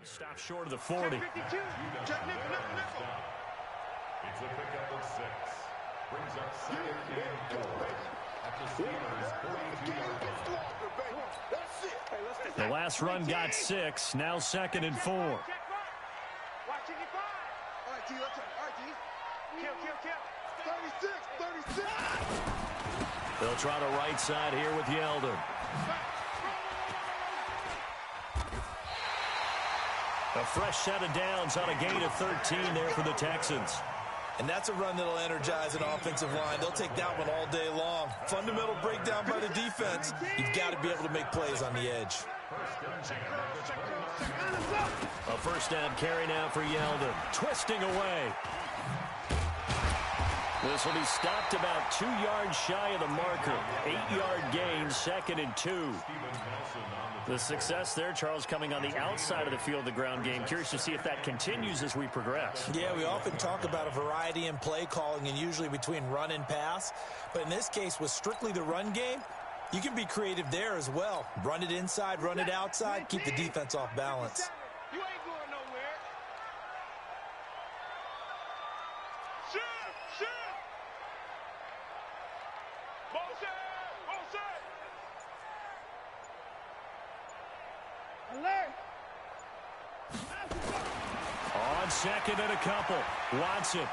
Stop short of the 40. It's a pickup of 6. Brings up second and 4. At the Steelers' 42-yard line. The last run got 6. Now second and 4. All right, T. All right, T. Kill. 36. They'll try the right side here with Yeldon. A fresh set of downs on a gain of 13 there for the Texans. And that's a run that'll energize an offensive line. They'll take that one all day long. Fundamental breakdown by the defense. You've got to be able to make plays on the edge. A first down carry now for Yeldon. Twisting away. This will be stopped about 2 yards shy of the marker. 8-yard gain, second and 2. The success there, Charles, coming on the outside of the field, the ground game. Curious to see if that continues as we progress. Yeah, we often talk about a variety in play calling and usually between run and pass. But in this case, with strictly the run game, you can be creative there as well. Run it inside, run it outside, keep the defense off balance. You ain't going nowhere. Shoot! Alert! On second and a couple. Watson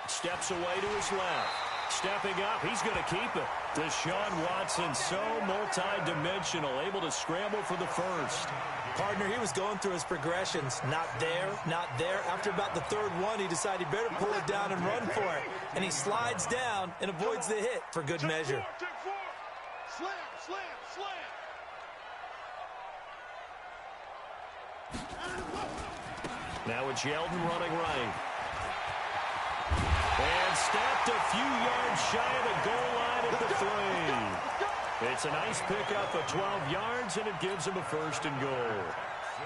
steps away to his left. Stepping up, he's going to keep it. Deshaun Watson, so multi-dimensional, able to scramble for the first. Partner, he was going through his progressions. Not there, not there. After about the third one, he decided he better pull it down and run for it. And he slides down and avoids the hit for good measure. Slam. Now it's Yeldon running right. And stepped a few yards shy of the goal line at the 3. It's a nice pickup of 12 yards, and it gives him a first and goal.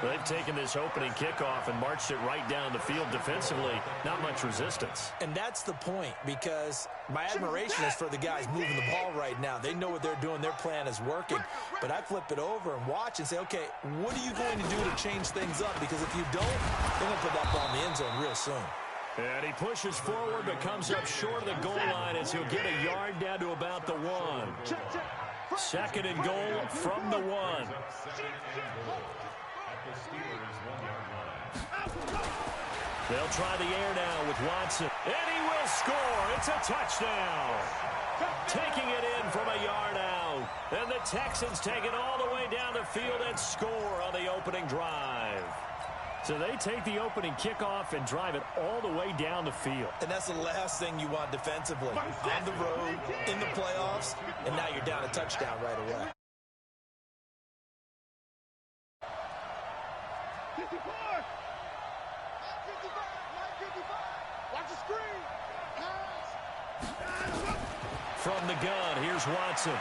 They've taken this opening kickoff and marched it right down the field defensively. Not much resistance. And that's the point, because my admiration is for the guys moving the ball right now. They know what they're doing. Their plan is working. But I flip it over and watch and say, okay, what are you going to do to change things up? Because if you don't, they're going to put that ball in the end zone real soon. And he pushes forward but comes up short of the goal line as he'll get a yard down to about the 1. Second and goal from the 1. They'll try the air now with Watson. And he will score. It's a touchdown. Taking it in from a yard out. And the Texans take it all the way down the field and score on the opening drive. So they take the opening kickoff and drive it all the way down the field. And that's the last thing you want defensively. On the road, in the playoffs, and now you're down a touchdown right away. 54! Watch the screen! From the gun, here's Watson.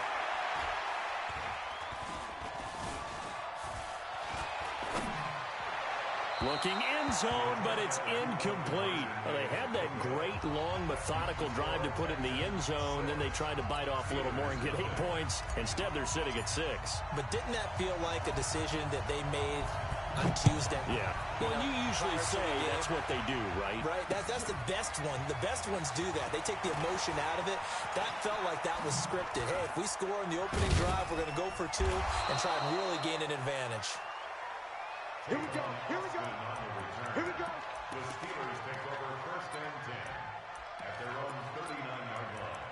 Looking end zone, but it's incomplete. Well, they had that great, long, methodical drive to put it in the end zone. Then they tried to bite off a little more and get 8 points. Instead, they're sitting at 6. But didn't that feel like a decision that they made on Tuesday? Yeah. Well, you usually say that's what they do, right? Right. That's the best one. The best ones do that. They take the emotion out of it. That felt like that was scripted. Hey, if we score in the opening drive, we're going to go for 2 and try and really gain an advantage. Here we go. The Steelers take over first and 10 at their own 39-yard line.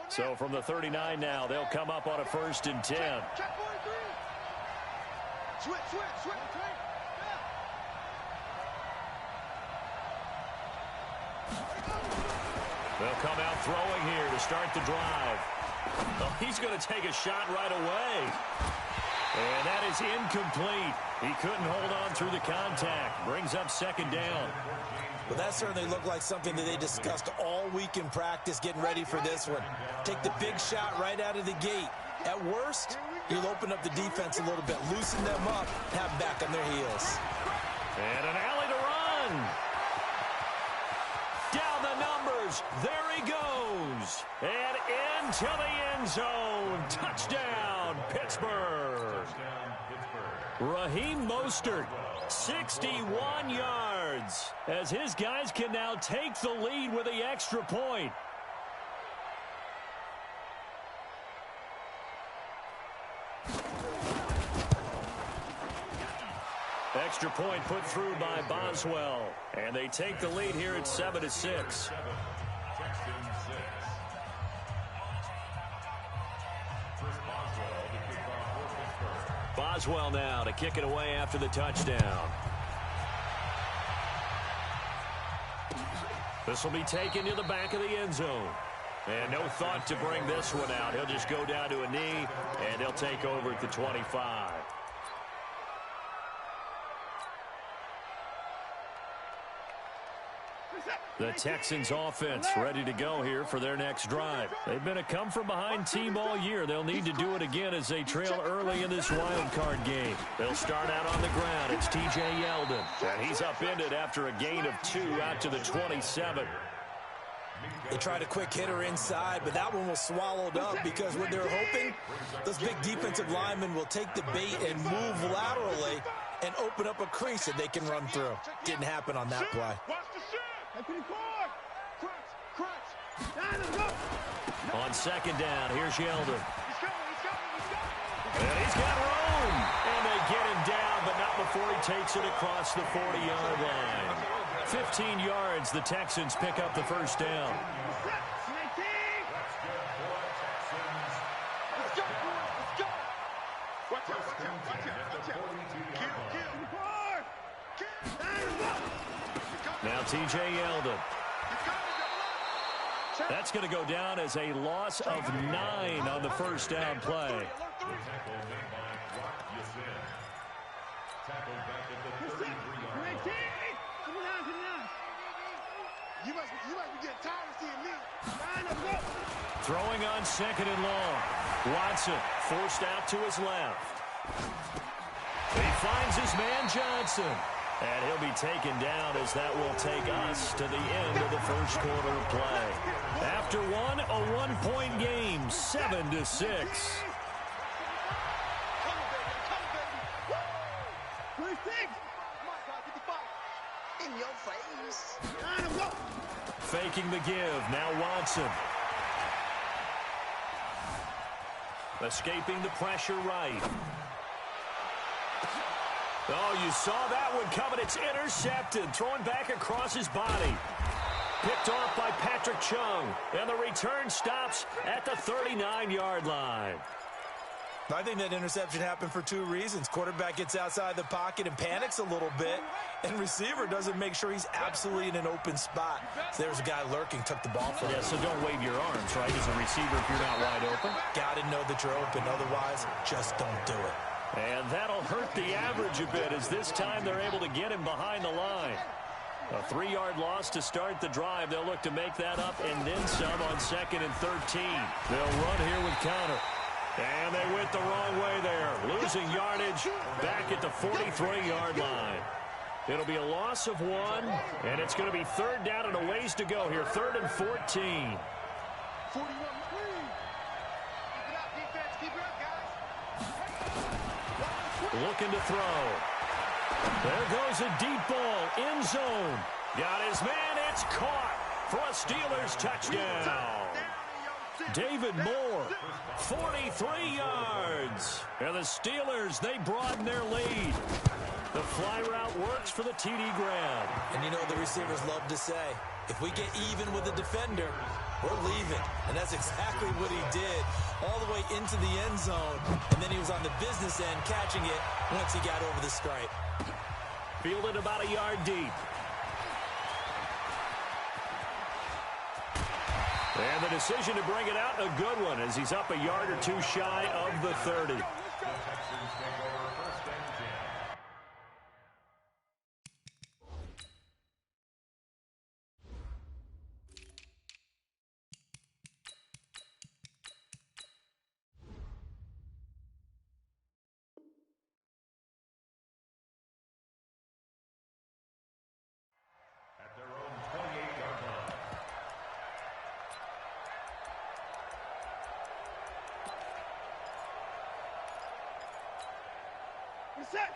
So from the 39 now, they'll come up on a first and 10. Check 43. Switch. They'll come out throwing here to start the drive. Oh, he's going to take a shot right away. And that is incomplete. He couldn't hold on through the contact. Brings up second down. Well, that certainly looked like something that they discussed all week in practice, getting ready for this one. Take the big shot right out of the gate. At worst, you'll open up the defense a little bit, loosen them up, have them back on their heels. And an alley to run. throws. There he goes. And into the end zone. Touchdown, Pittsburgh. Raheem Mostert, 61 yards, as his guys can now take the lead with the extra point. Extra point put through by Boswell. And they take the lead here at 7-6. Boswell now to kick it away after the touchdown. This will be taken to the back of the end zone. And no thought to bring this one out. He'll just go down to a knee, and he'll take over at the 25. The Texans offense ready to go here for their next drive. They've been a come-from-behind team all year. They'll need to do it again as they trail early in this wild card game. They'll start out on the ground. It's T.J. Yeldon, and he's upended after a gain of 2 out to the 27. They tried a quick hitter inside, but that one was swallowed up because what they're hoping, those big defensive linemen will take the bait and move laterally and open up a crease that they can run through. Didn't happen on that play. On second down, here's Yeldon. And he's got room. And they get him down, but not before he takes it across the 40-yard line. 15 yards, the Texans pick up the first down. Now T.J. Yeldon. That's going to go down as a loss of 9 on the first down play. You must be getting tired of seeing me. Throwing on second and long. Watson forced out to his left. He finds his man Johnson. And he'll be taken down as that will take us to the end of the first quarter of play. After one, a one-point game, 7-6. In your face. Faking the give, now Watson. Escaping the pressure right. Oh, you saw that one coming. It's intercepted. Throwing back across his body. Picked off by Patrick Chung. And the return stops at the 39-yard line. I think that interception happened for 2 reasons. Quarterback gets outside the pocket and panics a little bit. And receiver doesn't make sure he's absolutely in an open spot. So there's a guy lurking, took the ball from him. Yeah, so don't wave your arms, right, as a receiver if you're not wide open. Got to know that you're open. Otherwise, just don't do it. And that'll hurt the average a bit as this time they're able to get him behind the line. A 3-yard loss to start the drive. They'll look to make that up and then some on 2nd and 13. They'll run here with counter. And they went the wrong way there. Losing yardage back at the 43-yard line. It'll be a loss of 1, and it's going to be 3rd down and a ways to go here. 3rd and 14. Looking to throw. There goes a deep ball. End zone. Got his man. It's caught for a Steelers touchdown. David Moore, 43 yards. And the Steelers, they broaden their lead. The fly route works for the TD grab. And you know the receivers love to say, if we get even with the defender, we're leaving. And that's exactly what he did all the way into the end zone. And then he was on the business end catching it once he got over the stripe. Fielded about a yard deep. And the decision to bring it out, a good one, as he's up a yard or 2 shy of the 30.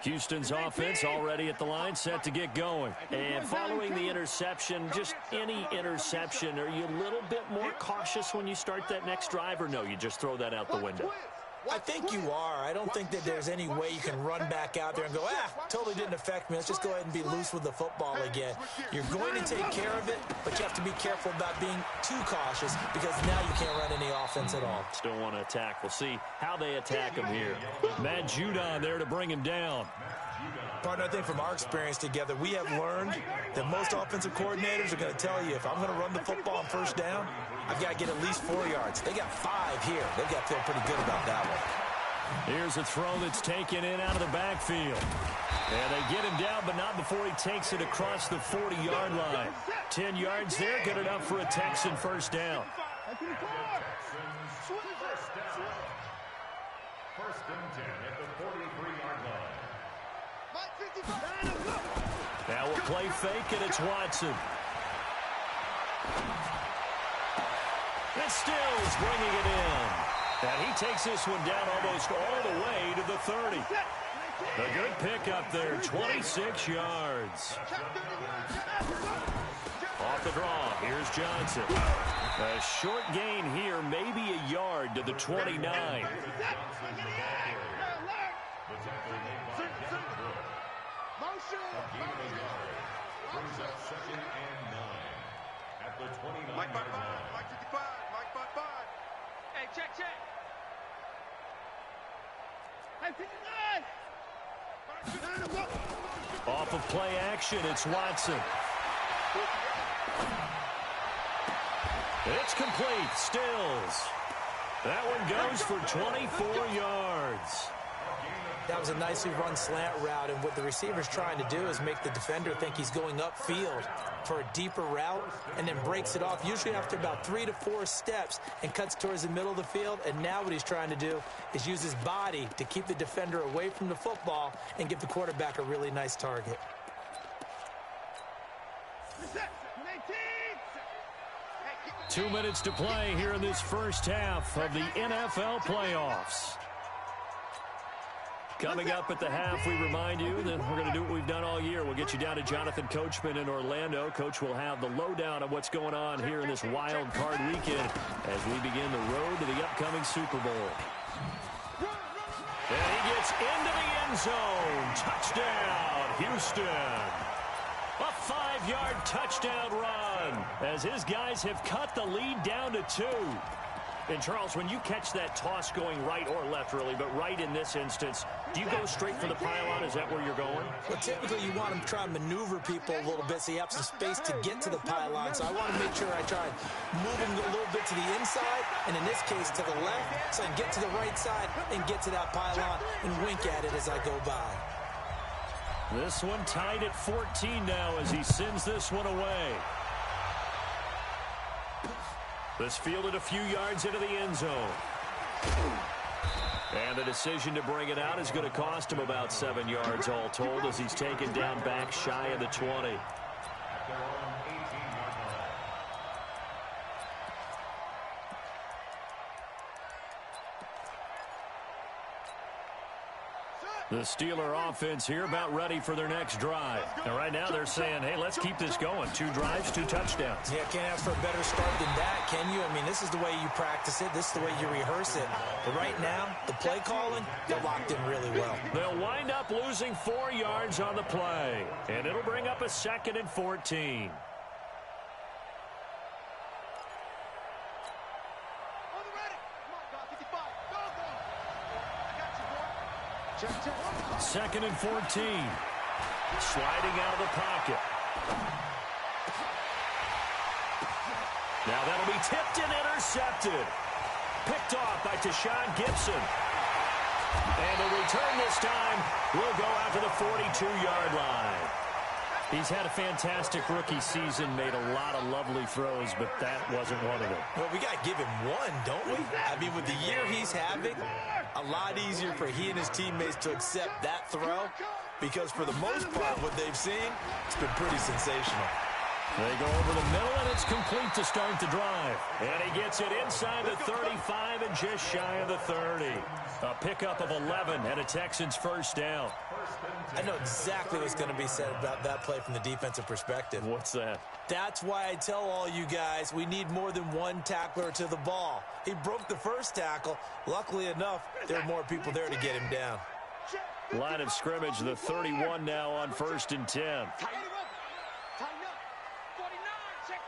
Houston's offense already at the line, set to get going. And following the interception, just any interception, are you a little bit more cautious when you start that next drive, or no, you just throw that out the window? I think you are. I don't think that there's any way you can run back out there and go, totally didn't affect me. Let's just go ahead and be loose with the football again. You're going to take care of it, but you have to be careful about being too cautious because now you can't run any offense at all. Still want to attack. We'll see how they attack him here. Matt Judon there to bring him down. Partner, I think from our experience together, we have learned that most offensive coordinators are going to tell you, if I'm going to run the football on first down, I've got to get at least 4 yards. They got 5 here. They've got to feel pretty good about that one. Here's a throw that's taken in out of the backfield. And they get him down, but not before he takes it across the 40-yard line. 10 yards there, good enough for a Texan first down. First and 10 at the 43-yard line. Now we'll play fake, and it's Watson. And Stills bringing it in. And he takes this one down almost all the way to the 30. A good pickup there, 26 yards. Off the draw, here's Johnson. A short gain here, maybe a yard to the 29. Brings up second and 9 at the 29 Mike 5-5, yard line. Mike 55, Mike 5-5. Hey, check. Hey, 59. Off of play action, it's Watson. It's complete, Stills. That one goes for 24 yards. That was a nicely run slant route, and what the receiver's trying to do is make the defender think he's going upfield for a deeper route and then breaks it off, usually after about 3 to 4 steps, and cuts towards the middle of the field. And now what he's trying to do is use his body to keep the defender away from the football and give the quarterback a really nice target. 2 minutes to play here in this first half of the NFL playoffs. Coming up at the half, we remind you that we're going to do what we've done all year. We'll get you down to Jonathan Coachman in Orlando. Coach will have the lowdown on what's going on here in this wild card weekend as we begin the road to the upcoming Super Bowl. And he gets into the end zone. Touchdown, Houston. A 5-yard touchdown run as his guys have cut the lead down to 2. And, Charles, when you catch that toss going right or left, really, but right in this instance, do you go straight for the pylon? Is that where you're going? Well, typically you want to try and maneuver people a little bit so you have some space to get to the pylon. So I want to make sure I try and move them a little bit to the inside, and in this case to the left, so I can get to the right side and get to that pylon and wink at it as I go by. This one tied at 14 now as he sends this one away. This fielded a few yards into the end zone. And the decision to bring it out is going to cost him about 7 yards all told as he's taken down back shy of the 20. The Steeler offense here about ready for their next drive. And right now they're saying, hey, let's keep this going. 2 drives, 2 touchdowns. Yeah, can't ask for a better start than that, can you? I mean, this is the way you practice it. This is the way you rehearse it. But right now, the play calling, they're locked in really well. They'll wind up losing 4 yards on the play. And it'll bring up a 2nd and 14. Second and 14. Sliding out of the pocket. Now that'll be tipped and intercepted. Picked off by Tashawn Gibson. And the return this time will go out to the 42-yard line. He's had a fantastic rookie season, made a lot of lovely throws, but that wasn't one of them. Well, we got to give him one, don't we? I mean, with the year he's having, a lot easier for he and his teammates to accept that throw because for the most part, what they've seen, it's been pretty sensational. They go over the middle, and it's complete to start the drive. And he gets it inside the 35 and just shy of the 30. A pickup of 11 and a Texans first down. I know exactly what's going to be said about that play from the defensive perspective. What's that? That's why I tell all you guys we need more than one tackler to the ball. He broke the first tackle. Luckily enough, there are more people there to get him down. Line of scrimmage, the 31 now on 1st and 10. Tighten up. 49, check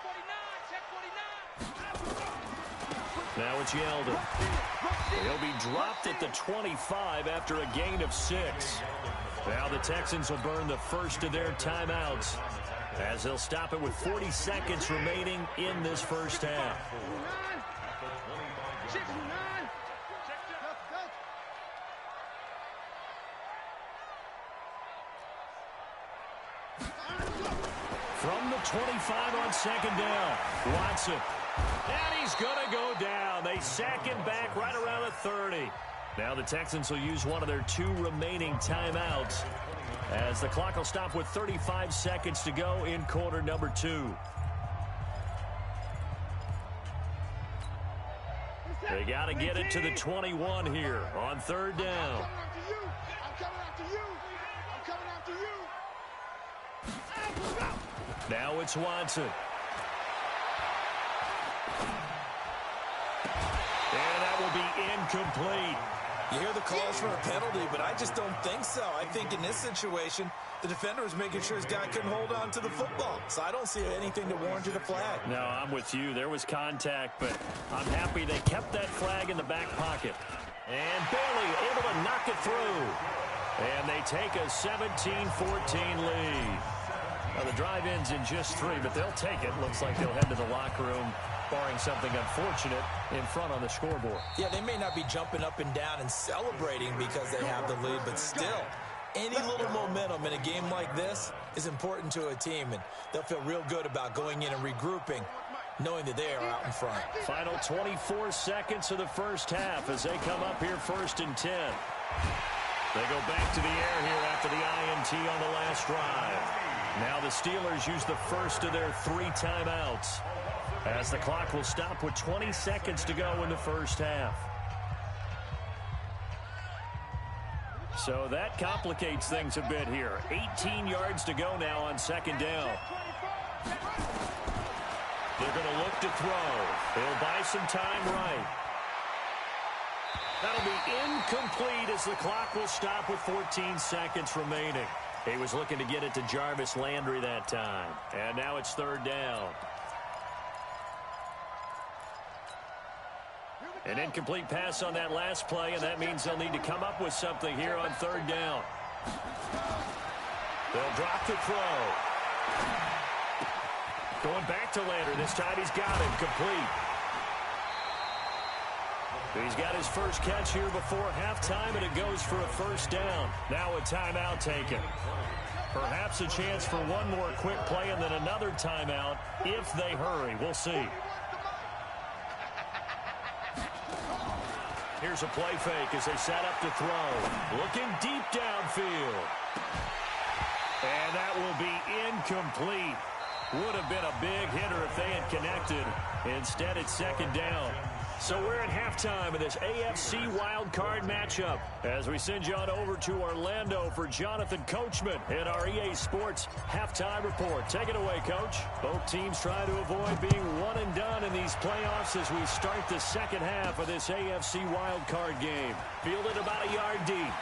49. Now it's Yeldon. He'll be dropped at the 25 after a gain of 6. Now the Texans will burn the first of their timeouts as they'll stop it with 40 seconds remaining in this first half. From the 25 on 2nd down, Watson. And he's going to go down. They sack him back right around the 30. Now the Texans will use one of their 2 remaining timeouts as the clock will stop with 35 seconds to go in quarter number 2. They got to get it to the 21 here on 3rd down. Now it's Watson. And that will be incomplete. You hear the calls for a penalty, but I just don't think so. I think in this situation, the defender was making sure his guy couldn't hold on to the football. So I don't see anything to warrant a flag. No, I'm with you. There was contact, but I'm happy they kept that flag in the back pocket. And Bailey able to knock it through. And they take a 17-14 lead. Now the drive ends in just 3, but they'll take it. Looks like they'll head to the locker room, barring something unfortunate, in front on the scoreboard. Yeah, they may not be jumping up and down and celebrating because they have the lead, but still, any little momentum in a game like this is important to a team, and they'll feel real good about going in and regrouping, knowing that they are out in front. Final 24 seconds of the first half as they come up here 1st and 10. They go back to the air here after the INT on the last drive. Now the Steelers use the first of their 3 timeouts as the clock will stop with 20 seconds to go in the first half. So that complicates things a bit here. 18 yards to go now on 2nd down. They're going to look to throw. They'll buy some time right. That'll be incomplete as the clock will stop with 14 seconds remaining. He was looking to get it to Jarvis Landry that time. And now it's 3rd down. An incomplete pass on that last play, and that means they'll need to come up with something here on 3rd down. They'll drop the throw. Going back to Landry. This time he's got him complete. He's got his first catch here before halftime, and it goes for a 1st down. Now a timeout taken. Perhaps a chance for one more quick play and then another timeout if they hurry. We'll see. Here's a play fake as they set up to throw. Looking deep downfield. And that will be incomplete. Would have been a big hitter if they had connected. Instead, it's 2nd down. So we're at halftime of this AFC wildcard matchup as we send you on over to Orlando for Jonathan Coachman in our EA Sports halftime report. Take it away, Coach. Both teams try to avoid being one and done in these playoffs as we start the second half of this AFC wildcard game. Fielded about a yard deep.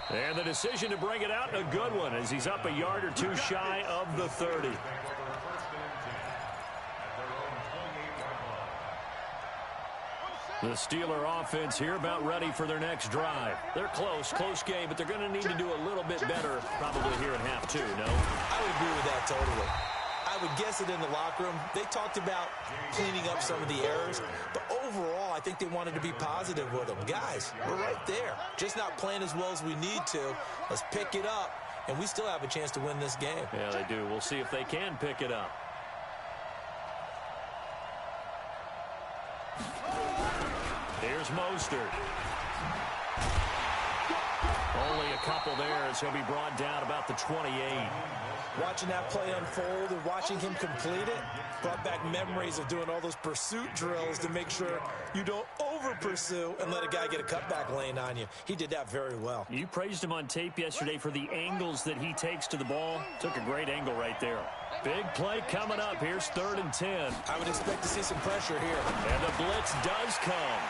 And the decision to bring it out, a good one, as he's up a yard or 2 shy of the 30. The Steeler offense here about ready for their next drive. They're close game, but they're going to need to do a little bit better probably here in half 2, no? I would agree with that totally. I would guess it in the locker room. They talked about cleaning up some of the errors, but overall, I think they wanted to be positive with them. Guys, we're right there. Just not playing as well as we need to. Let's pick it up, and we still have a chance to win this game. Yeah, they do. We'll see if they can pick it up. Here's Mostert. Only a couple there as he'll be brought down about the 28. Watching that play unfold and watching him complete it brought back memories of doing all those pursuit drills to make sure you don't over-pursue and let a guy get a cutback lane on you. He did that very well. You praised him on tape yesterday for the angles that he takes to the ball. Took a great angle right there. Big play coming up. Here's 3rd and 10. I would expect to see some pressure here. And the blitz does come.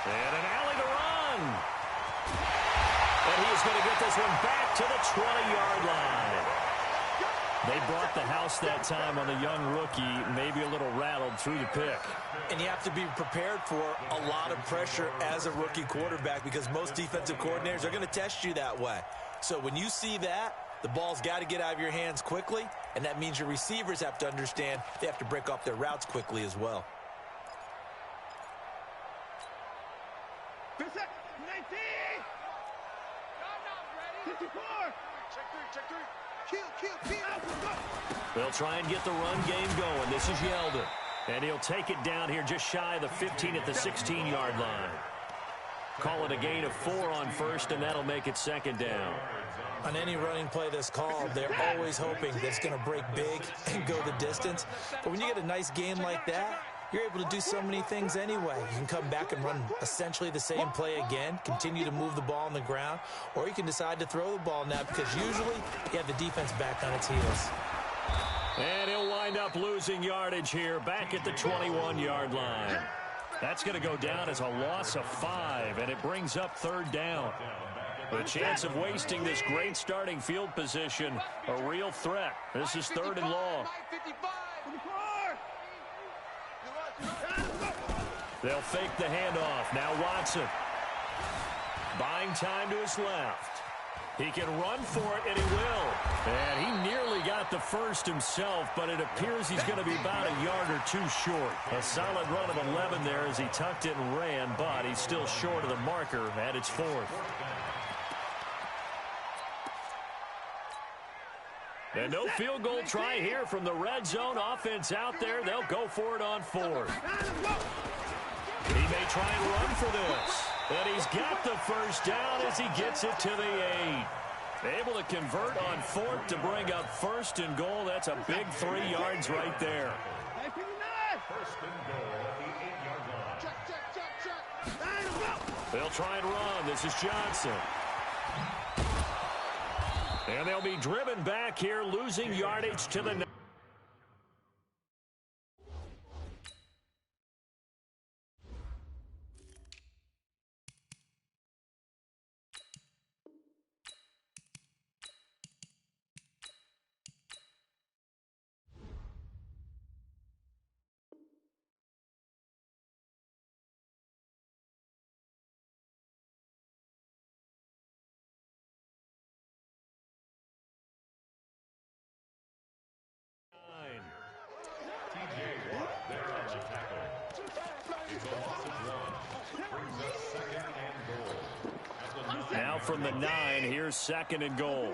And an alley to run. And he's going to get this one back to the 20-yard line. They brought the house that time on the young rookie, maybe a little rattled through the pick. And you have to be prepared for a lot of pressure as a rookie quarterback because most defensive coordinators are going to test you that way. So when you see that, the ball's got to get out of your hands quickly, and that means your receivers have to understand they have to break off their routes quickly as well. 19! 54! Check three. Kill. They'll try and get the run game going. This is Yeldon. And he'll take it down here just shy of the 15 at the 16-yard line. Call it a gain of 4 on first, and that'll make it 2nd down. On any running play that's called, they're always hoping that it's going to break big and go the distance. But when you get a nice game like that, you're able to do so many things anyway. You can come back and run essentially the same play again, continue to move the ball on the ground, or you can decide to throw the ball now because usually you have the defense back on its heels. And he'll wind up losing yardage here back at the 21-yard line. That's going to go down as a loss of 5, and it brings up 3rd down. The chance of wasting this great starting field position, a real threat. This is 3rd and long. They'll fake the handoff. Now Watson. Buying time to his left. He can run for it, and he will. And he nearly got the first himself, but it appears he's going to be about a yard or 2 short. A solid run of 11 there as he tucked it and ran, but he's still short of the marker at its 4th. And no field goal try here from the red zone. Offense out there. They'll go for it on 4th. He may try and run for this. And he's got the first down as he gets it to the 8. Able to convert on 4th to bring up 1st and goal. That's a big 3 yards right there. 1st and goal at the 8-yard line. They'll try and run. This is Johnson. And they'll be driven back here, losing yardage to the 9. Now from the 9, here's 2nd and goal.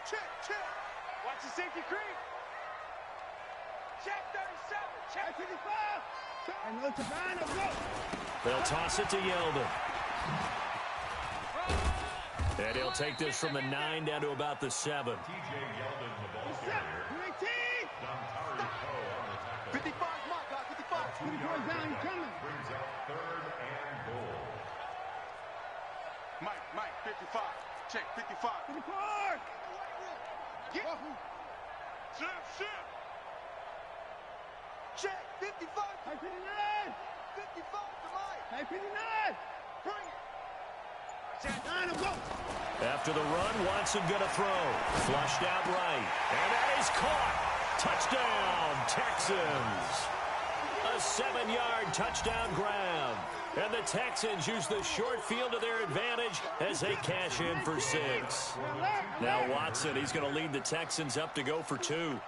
Check. Watch the safety creep. Check 37. Check 55. And no Tabana, go. They'll toss it to Yeldon. And he'll take this from the 9 down to about the 7. T.J. Yeldon, the ball carrier. 55 's my guy, 55. 2-yard down, coming. Brings up 3rd and goal. Mike, 55. Check, 55. 54. Get. Shoot. Check, 55. 59. 55 to Mike. 59. Bring it. After the run, Watson gonna throw. Flushed out right. And that is caught. Touchdown, Texans. A 7-yard touchdown grab. And the Texans use the short field to their advantage as they cash in for 6. Now Watson, he's going to lead the Texans up to go for 2.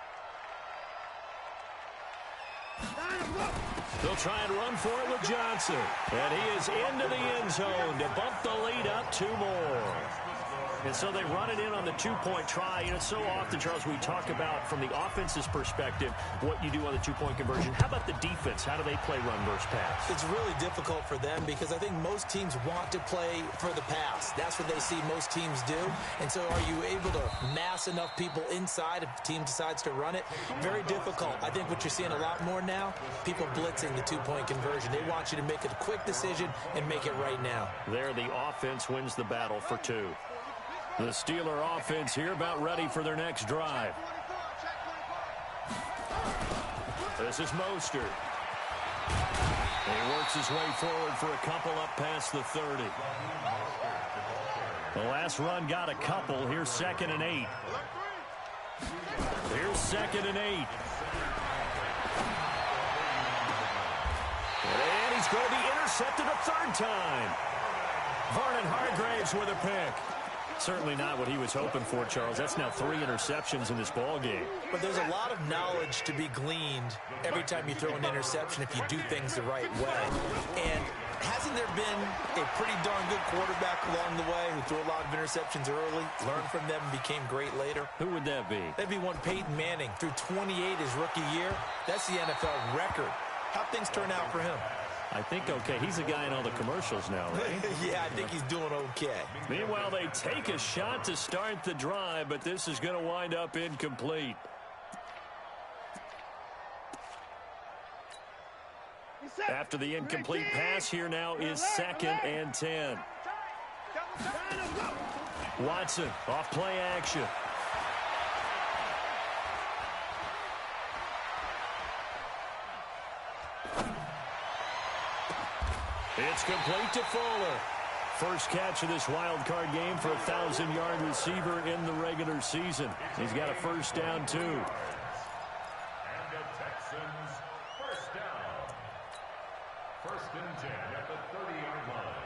They'll try and run for it with Johnson. And he is into the end zone to bump the lead up 2 more. And so they run it in on the two-point try. You know, so often, Charles, we talk about from the offense's perspective what you do on the two-point conversion. How about the defense? How do they play run versus pass? It's really difficult for them because I think most teams want to play for the pass. That's what they see most teams do. And so are you able to mass enough people inside if the team decides to run it? Very difficult. I think what you're seeing a lot more now, people blitzing the two-point conversion. They want you to make a quick decision and make it right now. There, the offense wins the battle for two. The Steeler offense here about ready for their next drive. This is Mostert. He works his way forward for a couple up past the 30. The last run got a couple. Here's 2nd and 8. Here's 2nd and 8. And he's going to be intercepted a third time. Vernon Hargreaves with a pick. Certainly not what he was hoping for, Charles. That's now 3 interceptions in this ball game. But there's a lot of knowledge to be gleaned every time you throw an interception if you do things the right way. And hasn't there been a pretty darn good quarterback along the way who threw a lot of interceptions early, learned from them, and became great later? Who would that be? That'd be one Peyton Manning. Threw 28 his rookie year. That's the NFL record. How'd things turn out for him? I think okay. He's a guy in all the commercials now, right? Yeah, I think he's doing okay. Meanwhile, they take a shot to start the drive, but this is going to wind up incomplete. After the incomplete pass, here now is 2nd and 10. Watson off play action. It's complete to Fuller. First catch of this wild card game for a 1,000-yard receiver in the regular season. He's got a first down, too. And the Texans first down. 1st and 10 at the 30-yard line.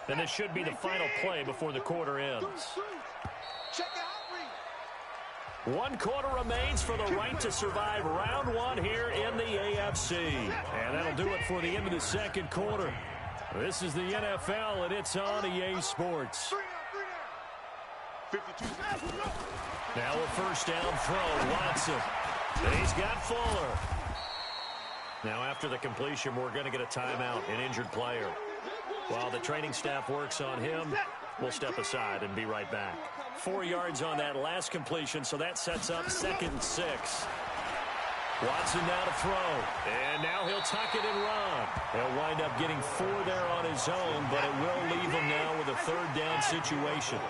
And this should be the final play before the quarter ends. Check out. 1 quarter remains for the right to survive round 1 here in the AFC. And that'll do it for the end of the second quarter. This is the NFL, and it's on EA Sports. 52. Now a first down throw, Watson. And he's got Fuller. Now after the completion, we're going to get a timeout, an injured player. While the training staff works on him, we'll step aside and be right back. 4 yards on that last completion, so that sets up 2nd and 6. Watson now to throw, and now he'll tuck it and run. He'll wind up getting 4 there on his own, but it will leave him now with a 3rd down situation.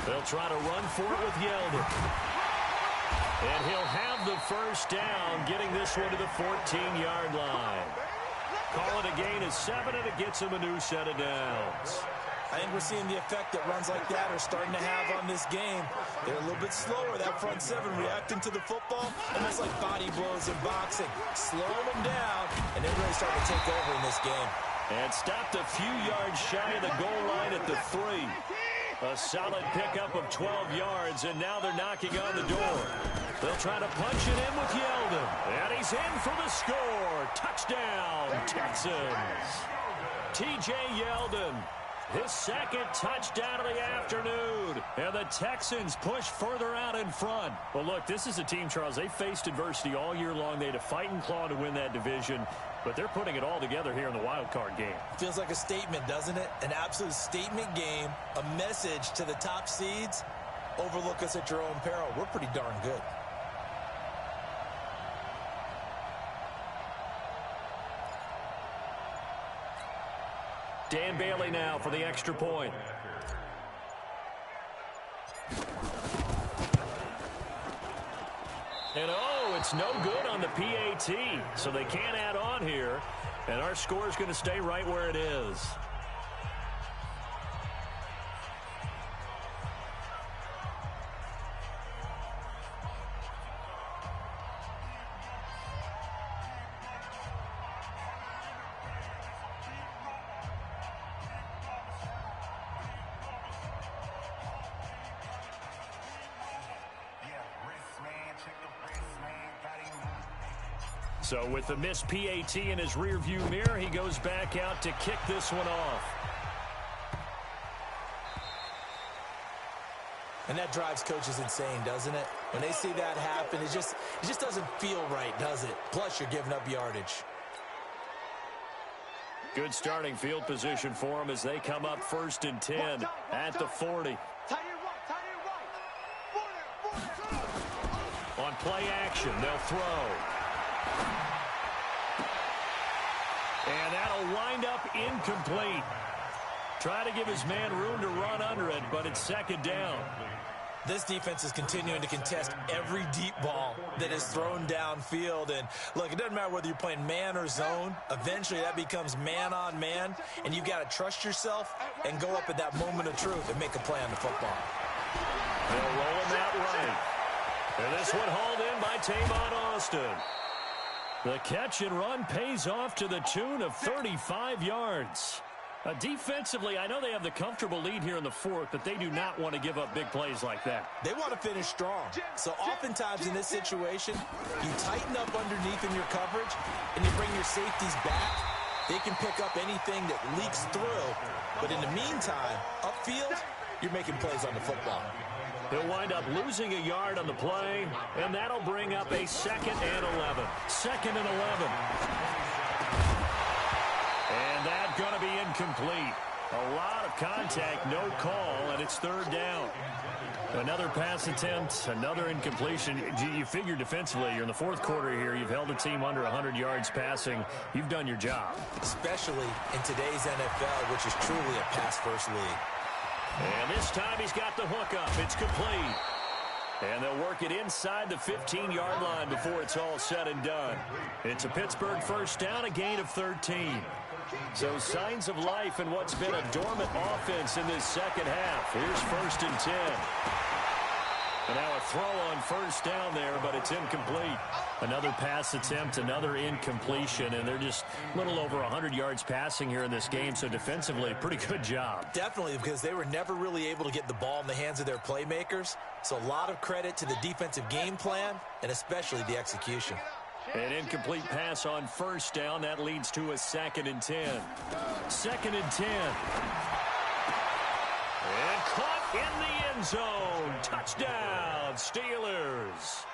They'll try to run for it with Yeldon. And he'll have the first down, getting this one to the 14-yard line. Call it a gain of 7, and it gets him a new set of downs. I think we're seeing the effect that runs like that are starting to have on this game. They're a little bit slower, that front 7, reacting to the football, almost like body blows in boxing. Slowing them down, and they're really starting to take over in this game. And stopped a few yards shy of the goal line at the 3. A solid pickup of 12 yards, and now they're knocking on the door. They'll try to punch it in with Yeldon. And he's in for the score. Touchdown, Texans. T.J. Yeldon. His 2nd touchdown of the afternoon. And the Texans push further out in front. Well, look, this is a team, Charles. They faced adversity all year long. They had to fight and claw to win that division. But they're putting it all together here in the wild card game. Feels like a statement, doesn't it? An absolute statement game. A message to the top seeds. Overlook us at your own peril. We're pretty darn good. Dan Bailey now for the extra point. And oh, it's no good on the PAT, so they can't add on here. And our score is going to stay right where it is. So with the missed PAT in his rearview mirror, he goes back out to kick this one off. And that drives coaches insane, doesn't it? When they see that happen, it just doesn't feel right, does it? Plus, you're giving up yardage. Good starting field position for them as they come up 1st and 10 at the 40. On play action, they'll throw. And that'll wind up incomplete. Try to give his man room to run under it, but it's 2nd down. This defense is continuing to contest every deep ball that is thrown downfield. And, look, it doesn't matter whether you're playing man or zone. Eventually, that becomes man-on-man, and you've got to trust yourself and go up at that moment of truth and make a play on the football. They'll roll him that right. And this one hauled in by Tavon Austin. The catch and run pays off to the tune of 35 yards. Defensively, I know they have the comfortable lead here in the 4th, but they do not want to give up big plays like that. They want to finish strong. So oftentimes in this situation, you tighten up underneath in your coverage, and you bring your safeties back. They can pick up anything that leaks through. But in the meantime, upfield, you're making plays on the football. He'll wind up losing a yard on the play, and that'll bring up a 2nd and 11. 2nd and 11. And that's going to be incomplete. A lot of contact, no call, and it's 3rd down. Another pass attempt, another incompletion. You figure defensively, you're in the 4th quarter here. You've held a team under 100 yards passing. You've done your job. Especially in today's NFL, which is truly a pass-first league. And this time he's got the hook up. It's complete. And they'll work it inside the 15-yard line before it's all said and done. It's a Pittsburgh 1st down, a gain of 13. So signs of life in what's been a dormant offense in this 2nd half. Here's 1st and 10. And now a throw on 1st down there, but it's incomplete. Another pass attempt, another incompletion, and they're just a little over 100 yards passing here in this game, so defensively, pretty good job. Definitely, because they were never really able to get the ball in the hands of their playmakers, so a lot of credit to the defensive game plan, and especially the execution. An incomplete pass on 1st down, that leads to a 2nd and 10. 2nd and 10. And caught in the end zone. Touchdown, Steelers.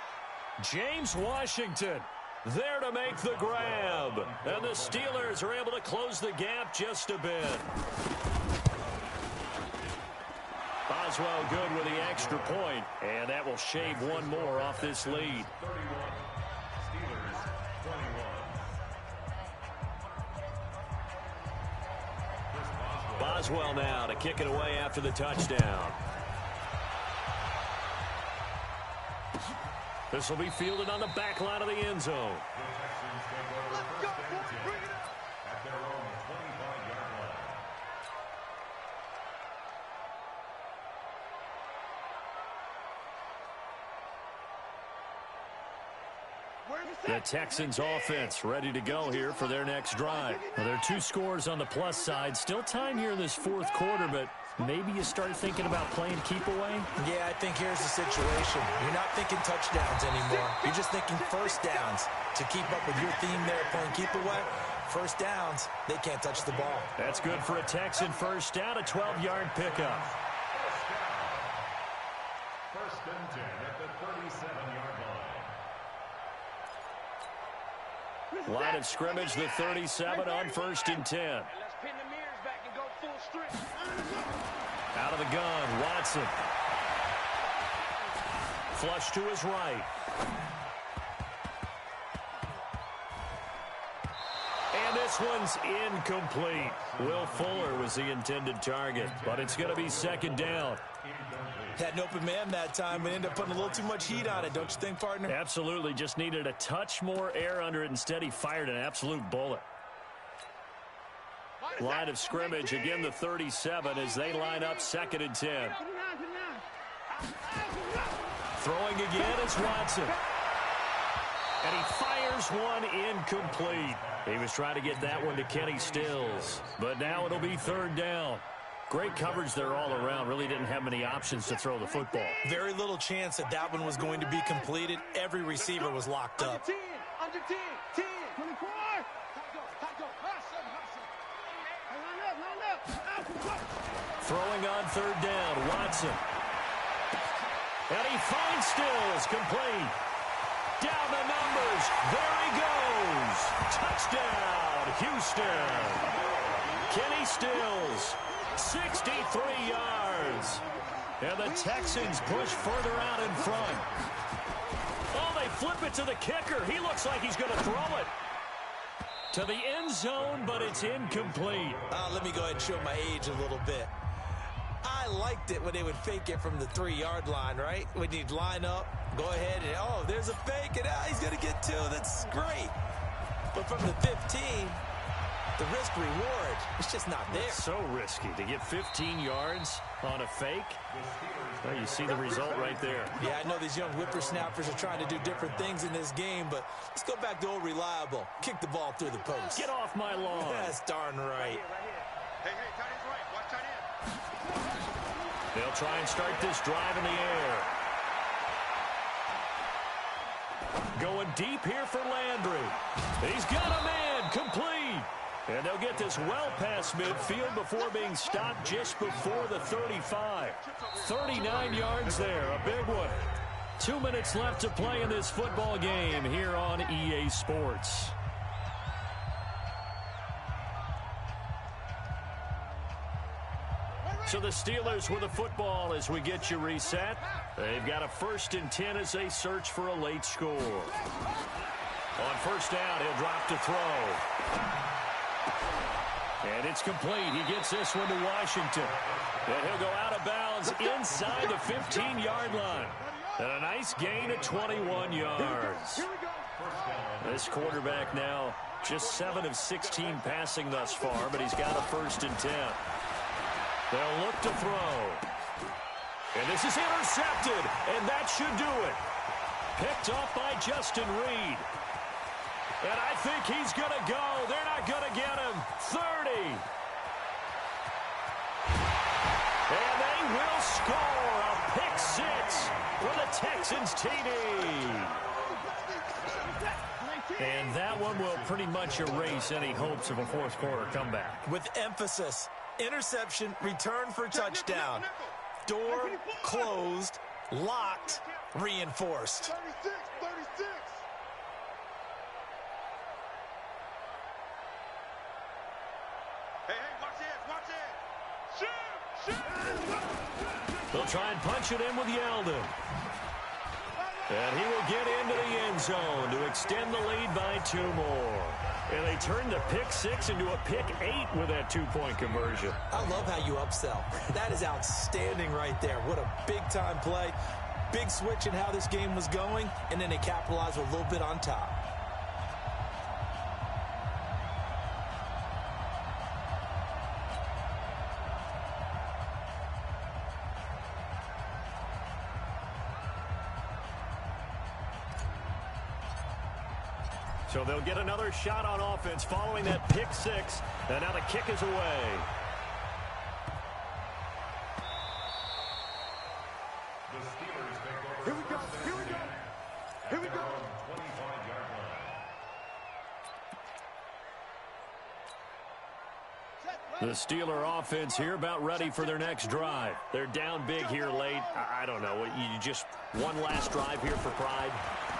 James Washington there to make the grab. And the Steelers are able to close the gap just a bit. Boswell good with the extra point, and that will shave one more off this lead. 31. Steelers 21. Boswell now to kick it away after the touchdown. This will be fielded on the back line of the end zone. Let's go, boys. Bring it up. At their own 25-yard line. The Texans offense ready to go here for their next drive. Well, there are 2 scores on the plus side. Still time here in this 4th quarter, but maybe you start thinking about playing keep away? Yeah, I think here's the situation. You're not thinking touchdowns anymore. You're just thinking 1st downs. To keep up with your theme there playing keep away, 1st downs, they can't touch the ball. That's good for a Texan 1st down, a 12-yard pickup. 1st and 10 at the 37-yard line. Line of scrimmage, the 37 on 1st and 10. And let's pin the mirrors back and go full strength. Out of the gun, Watson. Flush to his right. And this one's incomplete. Will Fuller was the intended target, but it's going to be 2nd down. Had an open man that time and ended up putting a little too much heat on it, don't you think, partner? Absolutely. Just needed a touch more air under it. Instead, he fired an absolute bullet. Line of scrimmage, again the 37 as they line up 2nd and 10. Throwing again is Watson. And he fires one incomplete. He was trying to get that one to Kenny Stills. But now it'll be 3rd down. Great coverage there all around. Really didn't have many options to throw the football. Very little chance that that one was going to be completed. Every receiver was locked up. Under 10, 10. Throwing on third down, Watson. And he finds Stills, complete. Down the numbers. There he goes. Touchdown, Houston. Kenny Stills, 63 yards. And the Texans push further out in front. Oh, they flip it to the kicker. He looks like he's going to throw it to the end zone, but it's incomplete. Let me go ahead and show my age a little bit. I liked it when they would fake it from the 3-yard line, right? When you'd line up, go ahead, and, oh, there's a fake, and he's going to get 2. That's great. But from the 15, the risk-reward, it's just not there. It's so risky to get 15 yards on a fake. Well, you see the result right there. Yeah, I know these young whippersnappers are trying to do different things in this game, but let's go back to old reliable. Kick the ball through the post. Get off my lawn. That's darn right. Hey, tight end's right. Watch tight end. They'll try and start this drive in the air. Going deep here for Landry. He's got a man, complete. And they'll get this well past midfield before being stopped just before the 35. 39 yards there, a big one. 2 minutes left to play in this football game here on EA Sports. So the Steelers with the football as we get you reset. They've got a 1st and 10 as they search for a late score. On first down, he'll drop to throw. And it's complete. He gets this one to Washington. And he'll go out of bounds inside the 15-yard line. And a nice gain of 21 yards. This quarterback now just 7 of 16 passing thus far, but he's got a 1st and 10. They'll look to throw. And this is intercepted, and that should do it. Picked off by Justin Reed. And I think he's going to go. They're not going to get him. 30. And they will score a pick 6 for the Texans TD. And that one will pretty much erase any hopes of a fourth quarter comeback. With emphasis, interception, return for touchdown. Door closed, locked, reinforced. 36. Hey, watch it. Shoot. They'll try and punch it in with Yeldon. And he will get into the end zone to extend the lead by 2 more. And they turn the pick 6 into a pick 8 with that 2-point conversion. I love how you upsell. That is outstanding right there. What a big-time play. Big switch in how this game was going, and then they capitalized with a little bit on top. So they'll get another shot on offense following that pick 6. And now the kick is away. The Steelers take over. Here we go. 25-yard line. The Steeler offense here about ready for their next drive. They're down big here late. I don't know. You just one last drive here for pride.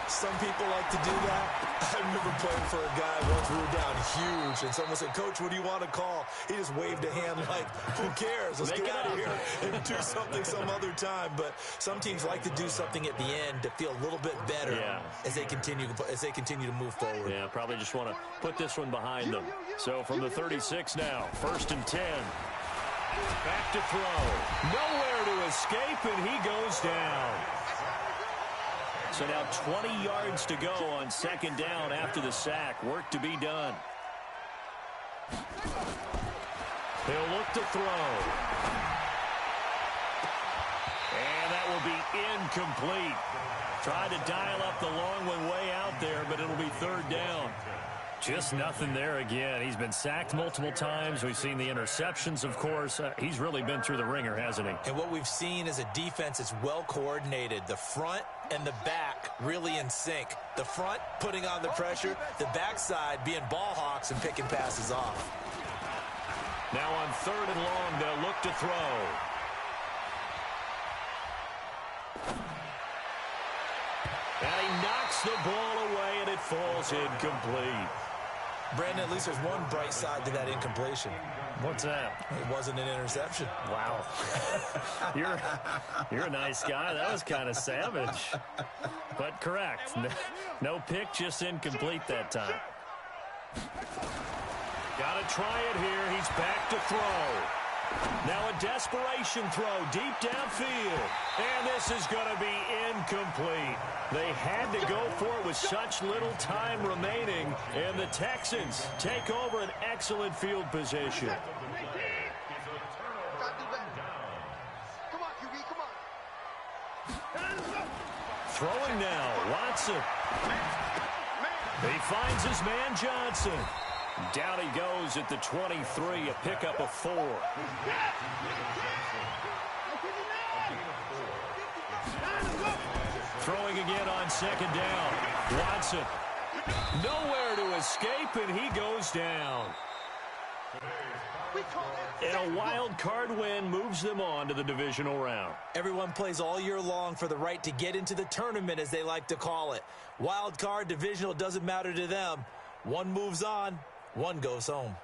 Some people like to do that. I remember playing for a guy once we were down huge, and someone said, "Coach, what do you want to call?" He just waved a hand like, "Who cares? Let's get out of here and do something some other time." But some teams like to do something at the end to feel a little bit better as they continue to move forward. Yeah, probably just want to put this one behind them. So from the 36 now, 1st and 10. Back to throw. Nowhere to escape, and he goes down. So now 20 yards to go on 2nd down after the sack. Work to be done. He'll look to throw. And that will be incomplete. Tried to dial up the long one way out there, but it'll be 3rd down. Just nothing there again. He's been sacked multiple times. We've seen the interceptions, of course. He's really been through the ringer, hasn't he? And what we've seen is a defense that's well coordinated. The front and the back really in sync. The front putting on the pressure, the backside being ball hawks and picking passes off. Now on 3rd and long, they'll look to throw. And he knocks the ball away, and it falls incomplete. Brandon, at least there's one bright side to that incompletion. What's that? It wasn't an interception. Wow. You're a nice guy. That was kind of savage. But correct. No pick, just incomplete that time. Got to try it here. He's back to throw. Now a desperation throw deep downfield. And this is going to be incomplete. They had to go for it with such little time remaining. And the Texans take over an excellent field position. Throwing now, Watson. He finds his man Johnson. Down he goes at the 23, a pickup of 4. Throwing again on 2nd down. Watson. Nowhere to escape, and he goes down. And a wild card win moves them on to the divisional round. Everyone plays all year long for the right to get into the tournament, as they like to call it. Wild card, divisional, doesn't matter to them. One moves on, one goes home.